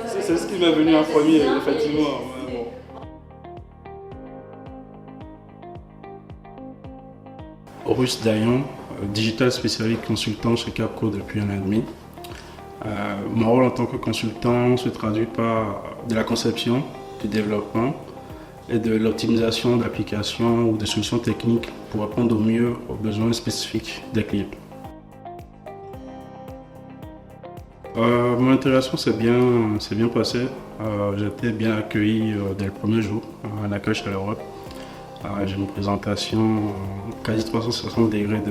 C'est ce qui m'est venu en premier, effectivement. Ouais, bon. Horus Dayan, digital spécialiste consultant chez Capco depuis 1 an et demi. Mon rôle en tant que consultant se traduit par de la conception, du développement et de l'optimisation d'applications ou de solutions techniques pour répondre au mieux aux besoins spécifiques des clients. Mon intégration s'est bien passée. J'ai été bien accueilli dès le premier jour, un accueil chaleureux. J'ai une présentation quasi 360 degrés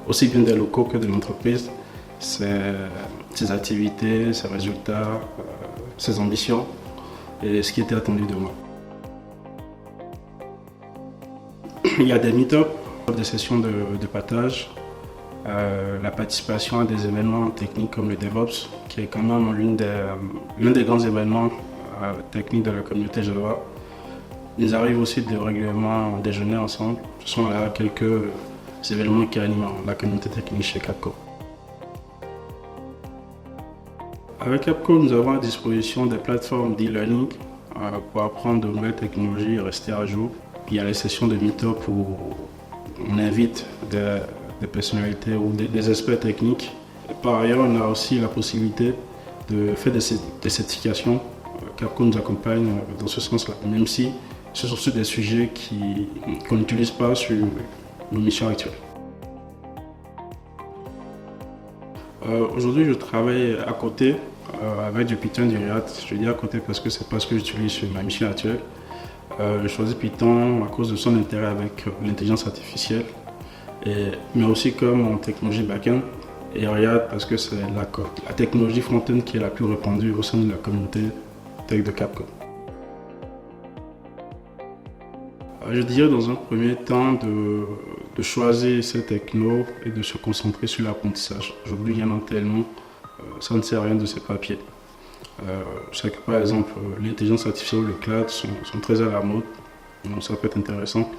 aussi bien des locaux que de l'entreprise, ses activités, ses résultats, ses ambitions et ce qui était attendu de moi. Il y a des meet-ups, des sessions de partage, la participation à des événements techniques comme le DevOps, qui est quand même l'un des grands événements techniques de la communauté Java. Il arrive aussi de régulièrement déjeuner ensemble. Ce sont là quelques événements qui animent la communauté technique chez Capco. Avec Capco, nous avons à disposition des plateformes d'e-learning pour apprendre de nouvelles technologies et rester à jour. Puis il y a les sessions de meet-up où on invite des personnalités ou des experts techniques. Et par ailleurs, on a aussi la possibilité de faire des certifications. Capco nous accompagne dans ce sens-là, même si ce sont sur des sujets qu'on n'utilise pas sur nos missions actuelles. Aujourd'hui, je travaille à côté avec du Python, du React. Je dis à côté parce que c'est pas ce que j'utilise sur ma mission actuelle. Je choisis Python à cause de son intérêt avec l'intelligence artificielle, mais aussi comme en technologie back-end, et React parce que c'est la technologie front-end qui est la plus répandue au sein de la communauté tech de Capco. Je dirais dans un premier temps de choisir ces technos et de se concentrer sur l'apprentissage. Aujourd'hui, il y en a tellement, ça ne sert à rien de ces papiers. Je sais que par exemple, l'intelligence artificielle ou le cloud sont très à la mode, donc ça peut être intéressant.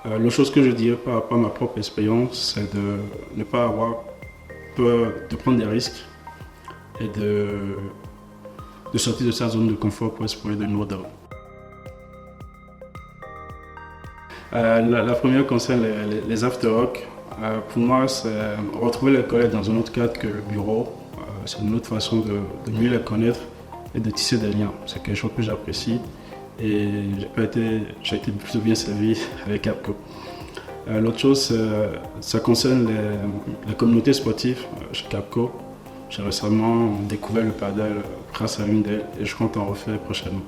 L'autre chose que je dirais par rapport à ma propre expérience, c'est de ne pas avoir peur de prendre des risques et de sortir de sa zone de confort pour explorer de nouveaux domaines. La première concerne les after-work. Pour moi, c'est retrouver les collègues dans un autre cadre que le bureau. C'est une autre façon de mieux les connaître et de tisser des liens. C'est quelque chose que j'apprécie et j'ai été plutôt bien servi avec Capco. L'autre chose, ça concerne les communautés sportives chez Capco. J'ai récemment découvert le paddle grâce à l'une d'elles et je compte en refaire prochainement.